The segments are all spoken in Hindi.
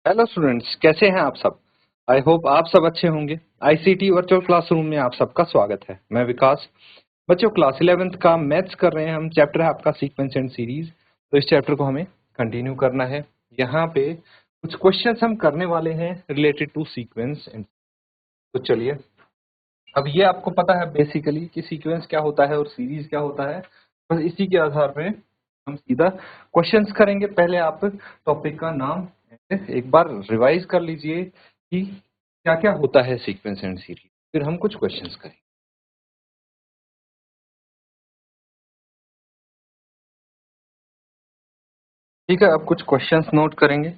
हेलो स्टूडेंट्स, कैसे हैं आप सब। आई होप आप सब अच्छे होंगे। आईसीटी वर्चुअल क्लासरूम में आप सबका स्वागत है। मैं विकास। बच्चों, क्लास 11th का मैथ्स कर रहे हैं हम। चैप्टर है आपका सीक्वेंस एंड सीरीज। तो इस चैप्टर को हमें कंटिन्यू करना है। यहाँ पे कुछ क्वेश्चंस हम करने वाले हैं रिलेटेड टू सीक्वेंस एंड। तो चलिए, अब ये आपको पता है बेसिकली कि सीक्वेंस क्या होता है और सीरीज क्या होता है। बस इसी के आधार पे हम सीधा क्वेश्चंस करेंगे। पहले आप टॉपिक का नाम एक बार रिवाइज कर लीजिए कि क्या क्या होता है सीक्वेंस एंड सीरीज, फिर हम कुछ क्वेश्चंस करेंगे। ठीक है, अब कुछ क्वेश्चंस नोट करेंगे।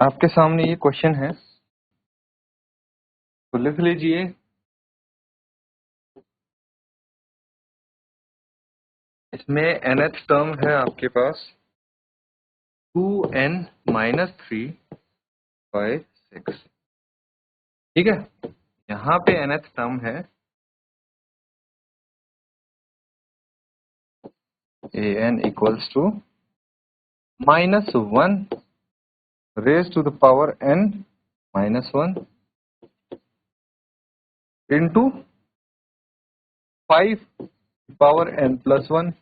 आपके सामने ये क्वेश्चन है, तो लिख लीजिए। इसमें nth टर्म है आपके पास 2n-3/6। ठीक है, यहाँ पे nth टर्म है an equals to -1 raised to the power n-1 into 5 power n+1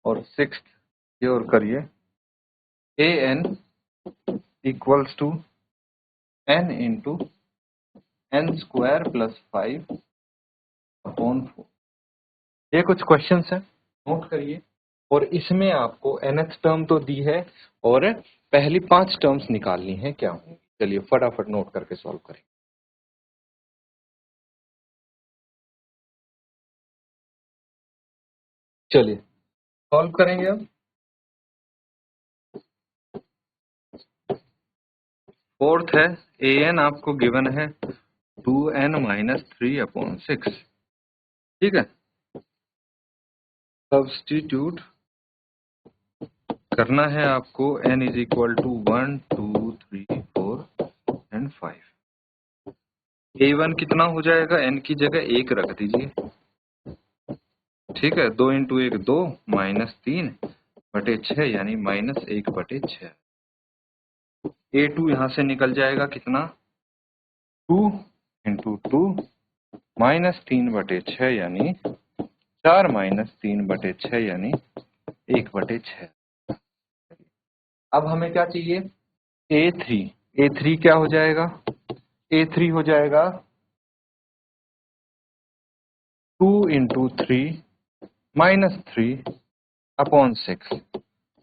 और 6 ये और करिए an equals to n into n² + 5/4। ये कुछ क्वेश्चंस हैं, नोट करिए। और इसमें आपको nth टर्म तो दी है और पहली 5 टर्म्स निकालनी है क्या होंगी। चलिए फटाफट नोट करके सॉल्व करें। चलिए सॉल्व करेंगे। अब फोर्थ है an आपको गिवन है 2n-3/6। ठीक है, सब्स्टिट्यूट करना है आपको n is equal to 1 2 3 4 and 5। a1 कितना हो जाएगा, n की जगह 1 रख दीजिए। ठीक है, 2 इंटू 1 2 -3/6 यानी -1/6। a2 यहाँ से निकल जाएगा कितना, 2 इंटू 2 -3/6 यानी 4 -3/6 यानी 1/6। अब हमें क्या चाहिए, a3। a3 क्या हो जाएगा, a3 हो जाएगा 2 इंटू 3 -3/6।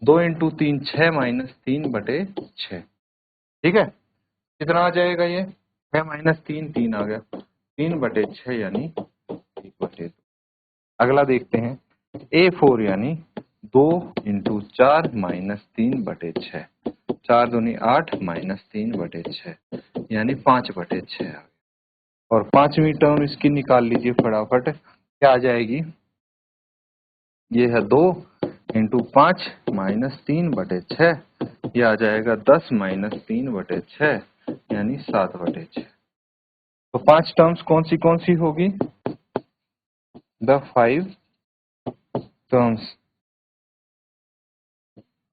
2 इंटू 3 6 -3/6। ठीक है, कितना आ जाएगा ये, 6 -3 3 आ गया, 3/6 यानी 1/2। अगला देखते हैं a4 यानी 2 इंटू 4 -3/6। 4 दूनी 8 -3/6 यानी 5/6 आ गया। और पांचवी टर्म इसकी निकाल लीजिए फटाफट, क्या आ जाएगी, ये है 2 इंटू 5 -3/6, ये आ जाएगा 10 -3/6 यानी 7/6। तो 5 टर्म्स कौन सी होगी, the 5 terms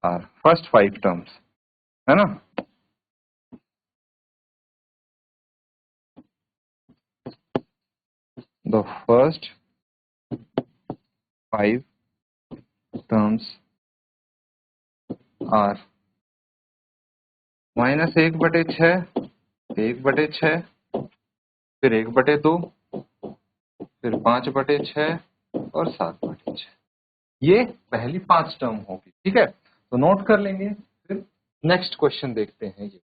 are first 5 terms, है ना। द फर्स्ट 5 टर्म्स आर -1/6, 1/6, फिर 1/2, फिर 5/6 और 7/6। ये पहली 5 टर्म होगी। ठीक है, तो नोट कर लेंगे। फिर नेक्स्ट क्वेश्चन देखते हैं। ये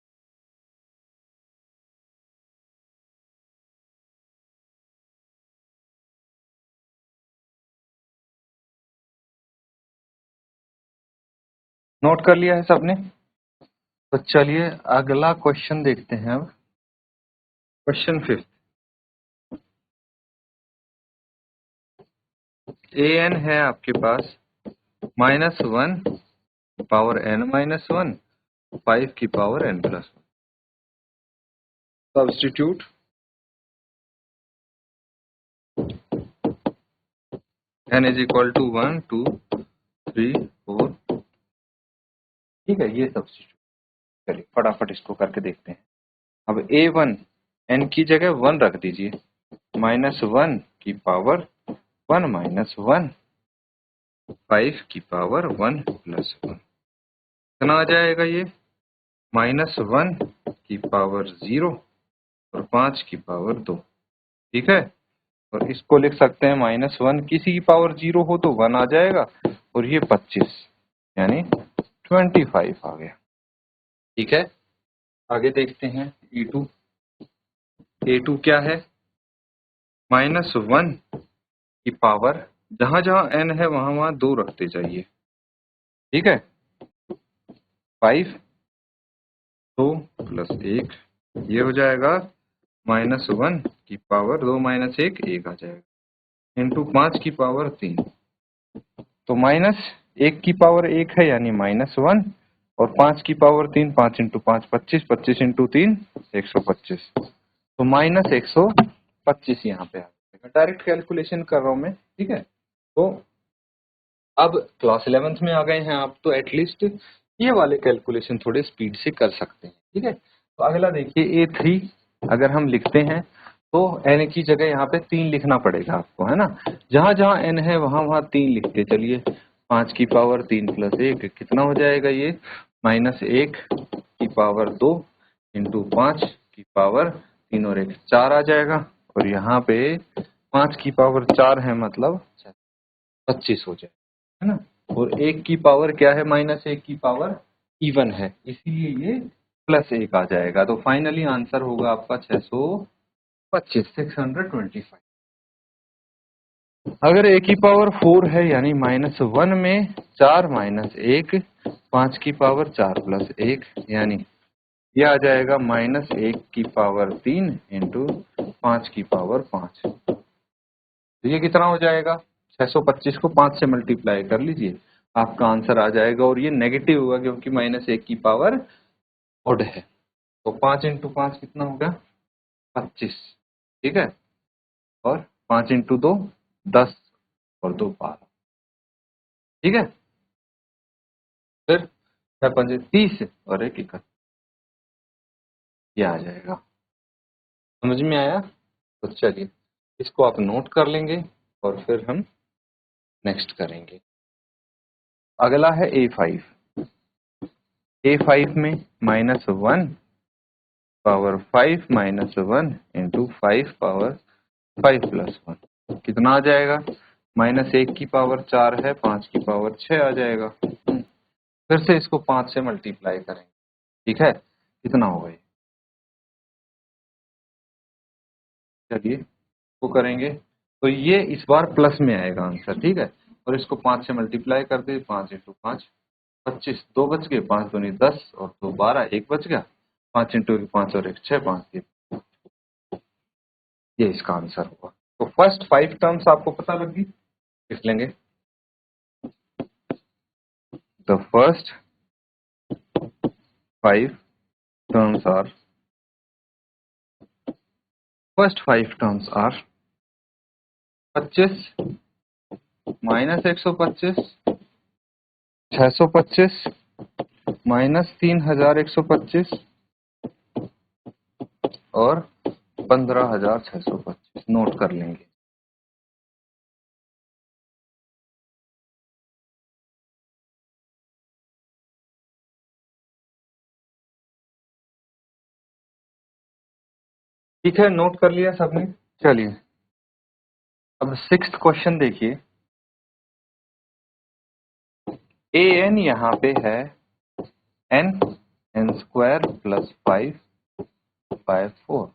नोट कर लिया है सबने, तो चलिए अगला क्वेश्चन देखते हैं। अब क्वेश्चन 5, an है आपके पास -1 पावर n-1, 5 की power n+1। Substitute n is equal to 1 2 3 4 ठीक है, ये सब्स्टिट्यूट। चलिए फटाफट इसको करके देखते हैं। अब a1 n की जगह 1 रख दीजिए, -1 की पावर 1 - 1, 5 की पावर 1 + 1 कितना आ जाएगा ये, -1 की पावर 0 और 5 की पावर 2। ठीक है, और इसको लिख सकते हैं -1, किसी की पावर 0 हो तो 1 आ जाएगा, और ये 25 यानी 25 आ गया। ठीक है, आगे देखते हैं E2। A2 क्या है, -1 की पावर, जहां जहां n है वहां वहां 2 रखते जाइए। ठीक है, 5 2 + 1, ये हो जाएगा -1 की पावर 2 - 1 1 आ जाएगा, इंटू 5 की पावर 3। तो -1 की पावर 1 है यानी -1, और 5 की पावर 3, 5 × 5 25, 25 × 3 125, तो -125 यहाँ पे आ जाएगा। डायरेक्ट कैलकुलेशन कर रहा हूँ मैं। ठीक है, तो अब क्लास 11th में आ गए हैं आप, तो एटलीस्ट ये वाले कैलकुलेशन थोड़े स्पीड से कर सकते हैं। ठीक है, तो अगला देखिए A3, अगर हम लिखते हैं तो n की जगह यहाँ पे 3 लिखना पड़ेगा आपको, है ना। जहां जहां n है वहां वहां 3 लिखते चलिए। 5 की पावर 3 + 1 कितना हो जाएगा ये, -1 की पावर 2 इंटू 5 की पावर 3 और 1 4 आ जाएगा, और यहाँ पे 5 की पावर 4 है मतलब 25 हो जाएगा, है ना। और 1 की पावर क्या है, -1 की पावर इवन है, इसीलिए ये +1 आ जाएगा। तो फाइनली आंसर होगा आपका 625, 625। अगर a की पावर 4 है यानी -1 में 4 - 1, 5 की पावर 4 + 1 यानी ये आ जाएगा -1 की पावर 3 इंटू 5 की पावर 5। तो ये कितना हो जाएगा, 625 को 5 से मल्टीप्लाई कर लीजिए, आपका आंसर आ जाएगा। और ये नेगेटिव होगा क्योंकि -1 की पावर ओड है। तो 5 × 5 कितना होगा, 25। ठीक है, और 5 × 2 10 और 2 12। ठीक है, फिर 6 × 5 30 और 1 31, ये आ जाएगा। समझ में आया? तो चलिए इसको आप नोट कर लेंगे और फिर हम नेक्स्ट करेंगे। अगला है A5। A5 में -1 पावर 5 - 1 इंटू 5 पावर 5 + 1 कितना आ जाएगा, -1 की पावर 4 है, 5 की पावर 6 आ जाएगा। फिर से इसको 5 से मल्टीप्लाई करेंगे। ठीक है, कितना होगा ये, चलिए वो करेंगे तो ये इस बार प्लस में आएगा आंसर। ठीक है, और इसको 5 से मल्टीप्लाई कर दे, 5 × 5 25, 2 बच गए, 5 दूनी 10 और 2 12, 1 बच गया, 5 × 1 5 और 1 6, 5 3, ये इसका आंसर होगा। तो फर्स्ट 5 टर्म्स आपको पता लगी, लिख लेंगे। The first 5 terms are, first 5 terms are 25 -125, 625 -3125 और 15,625 नोट कर लेंगे। ठीक है, नोट कर लिया सबने। चलिए अब 6th क्वेश्चन देखिए। ए एन यहाँ पे है n स्क्वायर + 5/4।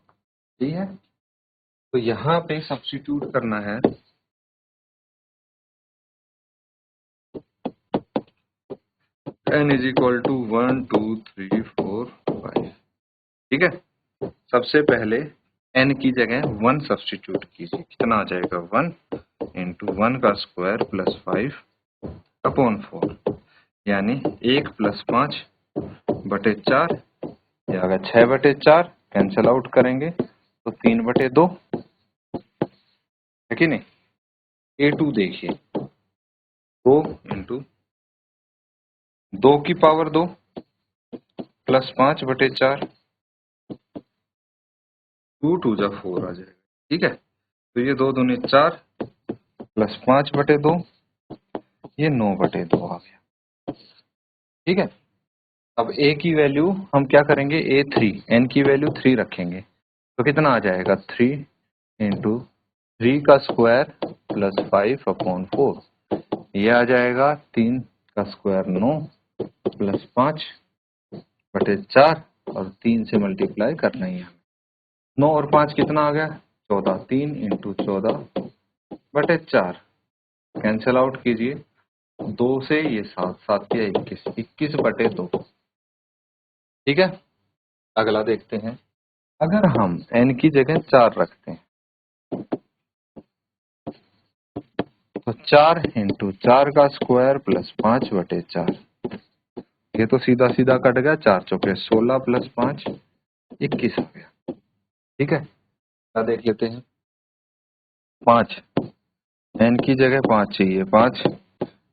ठीक है, तो यहाँ पे सब्स्टिट्यूट करना है। n = 1 2 3 4 5। ठीक है, सबसे पहले n की जगह 1 सब्स्टिट्यूट कीजिए, कितना आ जाएगा, 1 × 1 का स्क्वायर + 5/4 यानी 1 + 5/4, ये आ गया 6/4, कैंसिल आउट करेंगे तो 3/2 है कि नहीं। A2 देखिए, 2 × 2 की पावर 2 प्लस 5/4, 2 2 जा 4 आ जाएगा। ठीक है, तो ये 2 दूनी 4 प्लस 5/2, ये 9/2 आ गया। ठीक है, अब a की वैल्यू हम क्या करेंगे, a3, n की वैल्यू 3 रखेंगे, तो कितना आ जाएगा, 3 इंटू 3 का स्क्वायर प्लस 5/4, ये आ जाएगा 3 का स्क्वायर 9 प्लस 5/4, और 3 से मल्टीप्लाई करना ही है। 9 और 5 कितना आ गया, 14, 3 इंटू 14/4, कैंसिल आउट कीजिए, 2 से ये 7, 7 या 21, 21/2। ठीक है, अगला देखते हैं, अगर हम n की जगह 4 रखते हैं, तो 4 इंटू 4 का स्क्वायर प्लस 5/4, ये तो सीधा सीधा कट गया, 4 चौके 16 प्लस 5 21 आ गया। ठीक है, क्या देख लेते हैं, 5, n की जगह 5 चाहिए, 5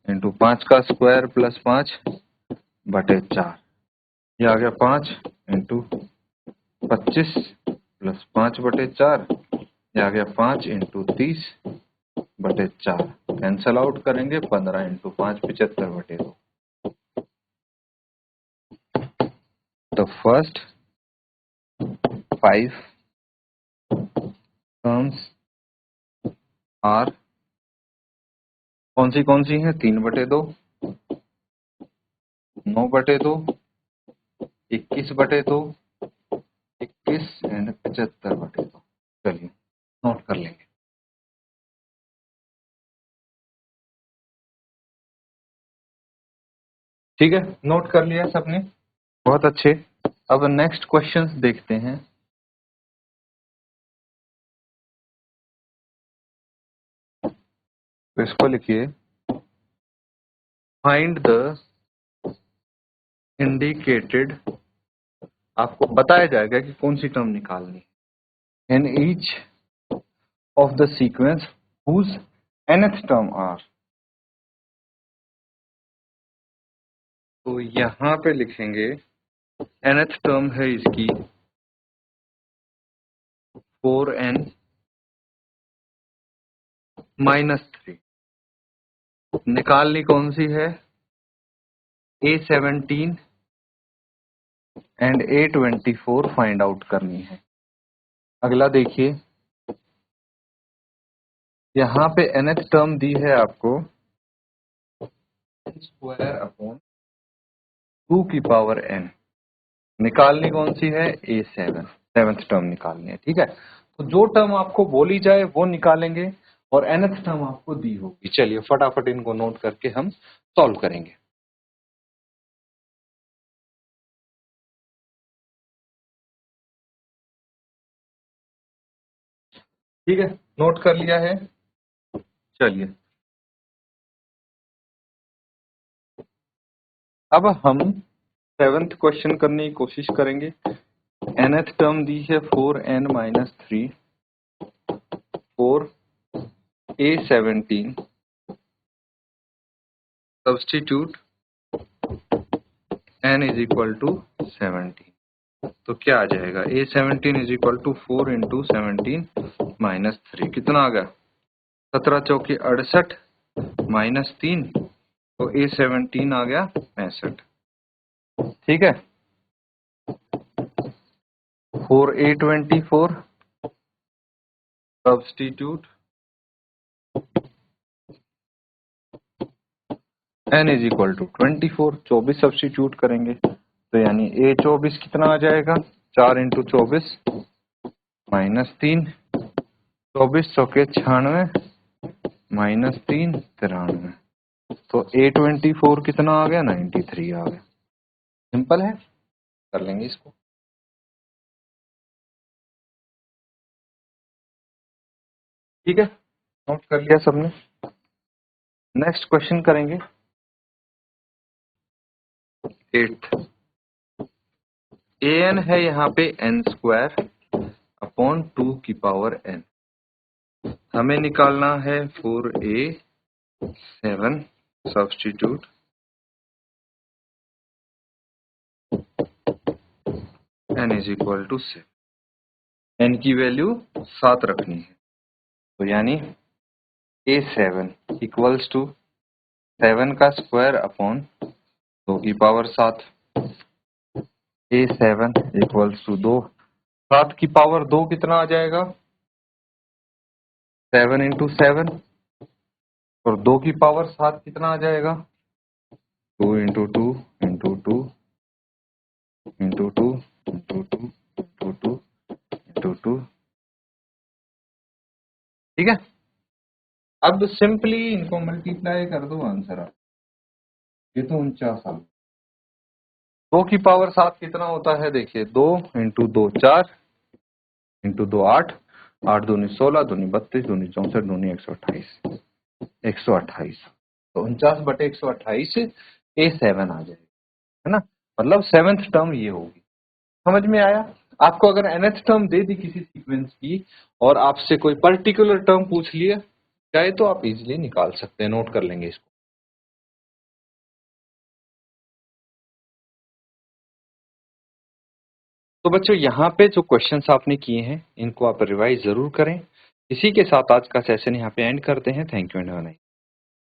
इंटू 5 का स्क्वायर प्लस 5/4, ये आ गया 5 इंटू 25 प्लस 5/4, ये आ गया 5 इंटू 30/4, कैंसल आउट करेंगे, 15 into 5 75/2। The first 5 terms are कौन सी है, 3/2, 9/2, 21/2, 21 एंड 75/2। चलिए नोट कर लेंगे। ठीक है, नोट कर लिया सबने, बहुत अच्छे। अब नेक्स्ट क्वेश्चंस देखते हैं। तो इसको लिखिए, फाइंड द इंडिकेटेड, आपको बताया जाएगा कि कौन सी टर्म निकालनी है, in each of the sequence whose nth term are. तो यहां पे लिखेंगे nth टर्म है इसकी 4n माइनस 3, निकालनी कौन सी है, A17 and A24 find out करनी है। अगला देखिए, यहाँ पे nth टर्म दी है आपको n² / 2 की पावर n, निकालनी कौन सी है, A7, 7th टर्म निकालनी है। ठीक है, तो जो टर्म आपको बोली जाए वो निकालेंगे, और nth टर्म आपको दी होगी। चलिए फटाफट इनको नोट करके हम सॉल्व करेंगे। ठीक है, नोट कर लिया है, चलिए अब हम 7th क्वेश्चन करने की कोशिश करेंगे। nth टर्म दी है 4n-3 4 A17, substitute n is equal to 17, तो क्या आ जाएगा, A17 is equal to 4 into 17-3, कितना आ गया, 17 चौके 68 -3, तो A17 आ गया 65। ठीक है, 4A24, substitute n is equal to 24, 24 substitute करेंगे, तो यानी A24 कितना आ जाएगा, 4 इंटू 24 -3, 24 चौके 96 -3 93, तो A24 कितना आ गया, 93 आ गया। सिंपल है, कर लेंगे इसको। ठीक है, नोट कर लिया सबने, नेक्स्ट क्वेश्चन करेंगे 8th। an है यहाँ पे n² अपॉन 2 की पावर n, हमें निकालना है 4A7, substitute n is equal to 7, n की वैल्यू 7 रखनी है। तो यानी A7 इक्वल्स टू 7 का स्क्वायर अपॉन 2 की पावर 7। A7 इक्वल्स टू 2, 7 की पावर 2 कितना आ जाएगा? 7 इंटू 7, और 2 की पावर 7 कितना आ जाएगा? 2 into 2 into 2 into 2 into 2 into 2 into 2। ठीक है, अब सिंपली इनको मल्टीप्लाई कर दो, आंसर आ, ये तो 49 आ। 2 की पावर 7 कितना होता है? देखिए 2 इंटू 2 4 इंटू 2 8, 8 दूनी 16, दूनी 32, दूनी 64, दूनी 128, 128। तो 49/128 A7 आ जाएगा, है ना। मतलब 7th टर्म ये होगी। समझ में आया? आपको अगर nth टर्म दे दी किसी सीक्वेंस की और आपसे कोई पर्टिकुलर टर्म पूछ लिया चाहे तो आप इजीली निकाल सकते हैं, नोट कर लेंगे इसको। तो बच्चों यहाँ पे जो क्वेश्चंस आपने किए हैं इनको आप रिवाइज जरूर करें। इसी के साथ आज का सेशन यहाँ पे एंड करते हैं। Thank you and have a nice day.